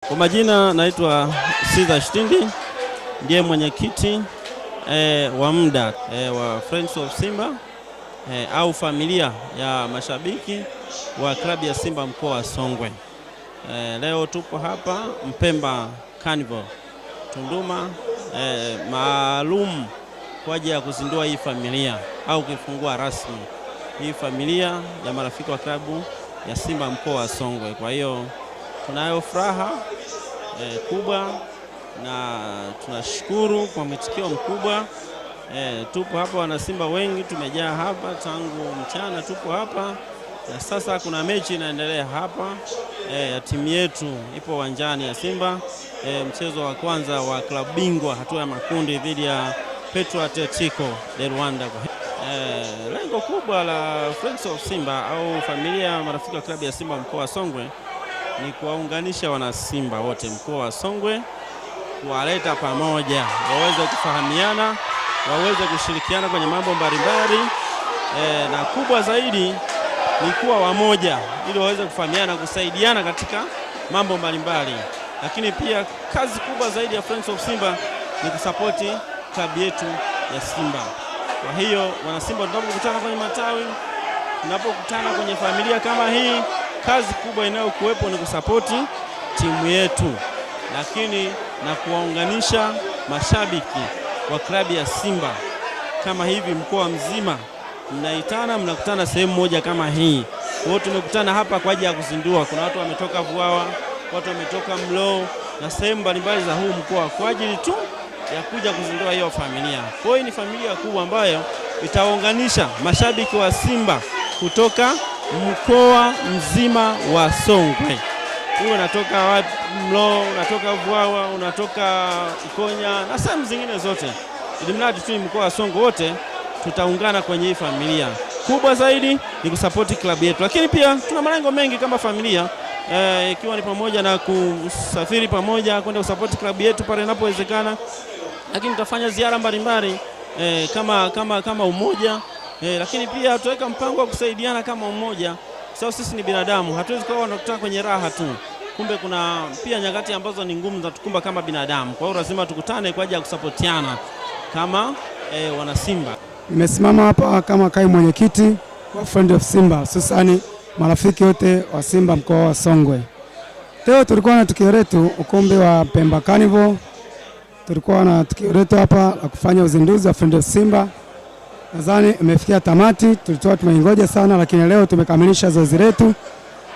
Kwa majina naitwa Siza Shtindi, ndiye mwenyekiti wa muda wa Friends of Simba au familia ya mashabiki wa klabu ya Simba mkoa wa Songwe. Leo tupo hapa Mpemba Carnival Tunduma maalum kwa ajili ya kuzindua hii familia au kufungua rasmi hii familia ya marafiki wa klabu ya Simba mkoa wa Songwe. Kwa hiyo tunayo furaha kubwa na tunashukuru kwa mwitikio mkubwa. Tupo hapa wana Simba wengi, tumejaa hapa tangu mchana, tupo hapa na sasa kuna mechi inaendelea hapa ya timu yetu ipo uwanjani ya Simba, mchezo wa kwanza wa klabu bingwa hatua ya makundi dhidi ya Petro Atletico de Rwanda. Lengo kubwa la Friends of Simba au familia ya marafiki wa klabu ya Simba mkoa wa Songwe ni kuwaunganisha wana Simba wote mkoa wa Songwe, kuwaleta pamoja, waweze kufahamiana, waweze kushirikiana kwenye mambo mbalimbali, na kubwa zaidi ni kuwa wamoja ili waweze kufahamiana, kusaidiana katika mambo mbalimbali. Lakini pia kazi kubwa zaidi ya Friends of Simba ni kusapoti klabu yetu ya Simba. Kwa hiyo wana Simba tunapokutana kwenye matawi, tunapokutana kwenye familia kama hii, kazi kubwa inayokuwepo ni kusapoti timu yetu, lakini na kuwaunganisha mashabiki wa klabu ya Simba kama hivi mkoa mzima. Mnakutana sehemu moja kama hii. Kwa hiyo tumekutana hapa kwa ajili ya kuzindua. Kuna watu wametoka Vuawa, watu wametoka Mlo na sehemu mbalimbali za huu mkoa kwa ajili tu ya kuja kuzindua hiyo familia. Kwa hiyo ni familia kubwa ambayo itaunganisha mashabiki wa Simba kutoka mkoa mzima wa Songwe. Uwe unatoka Mlo, unatoka Vuawa, unatoka Ikonya na sehemu zingine zote. Ili mradi tu mkoa wa Songwe wote tutaungana kwenye hii familia. Kubwa zaidi ni kusapoti klabu yetu. Lakini pia tuna malengo mengi kama familia, ikiwa ni pamoja na kusafiri pamoja kwenda kusapoti klabu yetu pale inapowezekana. Lakini tutafanya ziara mbalimbali kama umoja. Lakini pia tutaweka mpango wa kusaidiana kama umoja. Sababu sisi ni binadamu, hatuwezi kuwa tunakutana kwenye raha tu. Kumbe kuna pia nyakati ambazo ni ngumu za tukumba kama binadamu. Kwa hiyo lazima tukutane kwa ajili ya kusapotiana kama wana Simba. Nimesimama hapa kama kai mwenyekiti wa Friends of Simba, hususani marafiki wote wa Simba mkoa wa Songwe. Leo tulikuwa na tukio letu ukumbi wa Mpemba Carnival. Tulikuwa na tukio letu hapa la kufanya uzinduzi wa Friends of Simba. Nadhani imefikia tamati, tulitoa tumeingoja sana, lakini leo tumekamilisha zoezi letu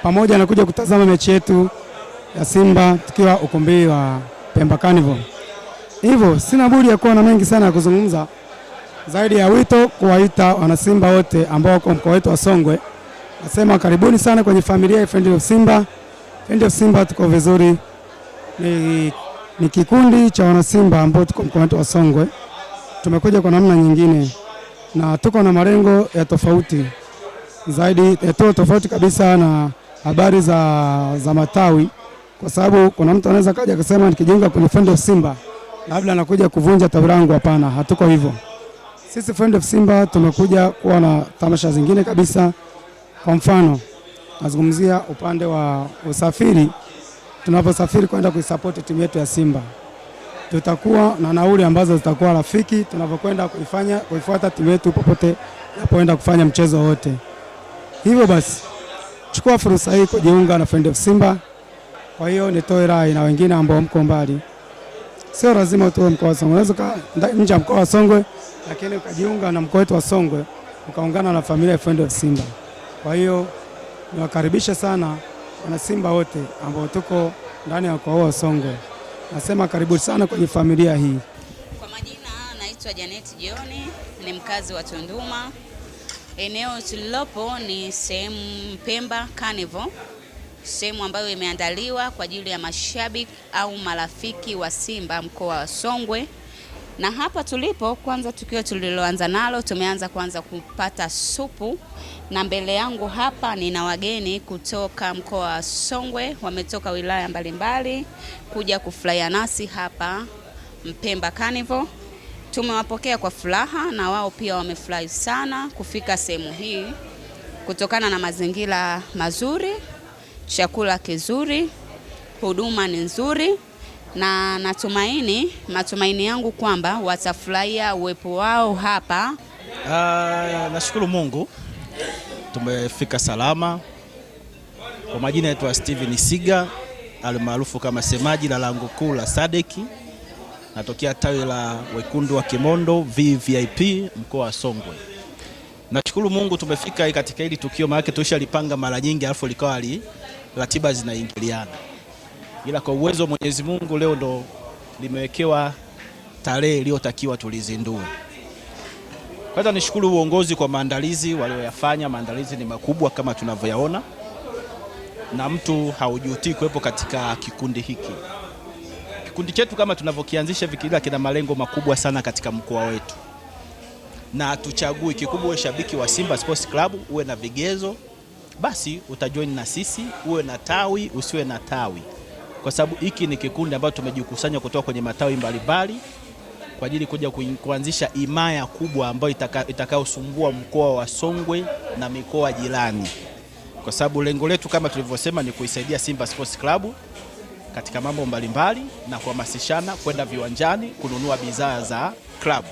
pamoja na kuja kutazama mechi yetu ya Simba tukiwa ukumbi wa Mpemba Carnival. Hivyo sina budi ya kuwa na mengi sana ya kuzungumza zaidi ya wito kuwaita wana Simba wote ambao wako mkoa wetu wa Songwe. Nasema karibuni sana kwenye familia ya Friends of Simba. Friends of Simba tuko vizuri. Ni kikundi cha wana Simba ambao tuko mkoa wetu wa Songwe. Tumekuja kwa namna nyingine na tuko na malengo ya tofauti zaidi, tofauti kabisa na habari za matawi, kwa sababu kuna mtu anaweza kaja akasema nikijiunga kwenye Friends of Simba labda anakuja kuvunja tawi langu. Hapana, hatuko hivyo. Sisi Friends of Simba tumekuja kuwa na tamasha zingine kabisa. Kwa mfano, nazungumzia upande wa usafiri. Tunaposafiri kwenda kuisupport timu yetu ya Simba, tutakuwa na nauli ambazo zitakuwa rafiki tunapokwenda kuifuata timu yetu popote tunapoenda kufanya mchezo wote. Hivyo basi, chukua fursa hii kujiunga na Friends of Simba. Kwa hiyo nitoe rai na wengine ambao mko mbali, sio lazima utoe mkoa wa Songwe, unaweza nje ya mkoa wa Songwe, lakini ukajiunga na mkoa wetu wa Songwe ukaungana na familia ya Friends of Simba. Kwa hiyo niwakaribisha sana wana Simba wote ambao tuko ndani ya mkoa wa Songwe. Nasema karibu sana kwenye familia hii. Kwa majina naitwa Janet Jioni, ni mkazi wa Tunduma. Eneo tulilopo ni sehemu Mpemba Carnival, sehemu ambayo imeandaliwa kwa ajili ya mashabiki au marafiki wa Simba mkoa wa Songwe. Na hapa tulipo, kwanza tukio tuliloanza nalo, tumeanza kwanza kupata supu, na mbele yangu hapa nina wageni kutoka mkoa wa Songwe, wametoka wilaya mbalimbali kuja kufurahia nasi hapa Mpemba Carnival. Tumewapokea kwa furaha na wao pia wamefurahi sana kufika sehemu hii kutokana na mazingira mazuri, chakula kizuri, huduma ni nzuri na matumaini yangu kwamba watafurahia uwepo wao hapa. Nashukuru Mungu tumefika salama. Kwa majina yetu Steven Siga almaarufu kama semaji la lango kuu la Sadeki. Natokea tawi la Wekundu wa Kimondo VVIP mkoa wa Songwe. Nashukuru Mungu tumefika katika hili tukio, maana tulishalipanga mara nyingi alafu likawa ratiba zinaingiliana. Ila kwa uwezo wa Mwenyezi Mungu leo ndo limewekewa tarehe iliyotakiwa tulizindue. Kwanza nishukuru uongozi kwa maandalizi walioyafanya. Maandalizi ni makubwa kama tunavyoyaona, na mtu haujutii kuwepo katika kikundi hiki. Kikundi chetu kama tunavyokianzisha vikila kina malengo makubwa sana katika mkoa wetu. Na tuchagui kikubwa uwe shabiki wa Simba Sports Club, uwe na vigezo, basi utajoin na sisi, uwe na tawi, usiwe na tawi. Kwa sababu hiki ni kikundi ambacho tumejikusanya kutoka kwenye matawi mbalimbali kwa ajili kuja kuanzisha himaya kubwa ambayo itakayosumbua mkoa wa Songwe na mikoa jirani. Kwa sababu lengo letu kama tulivyosema ni kuisaidia Simba Sports Club katika mambo mbalimbali na kuhamasishana kwenda viwanjani kununua bidhaa za club.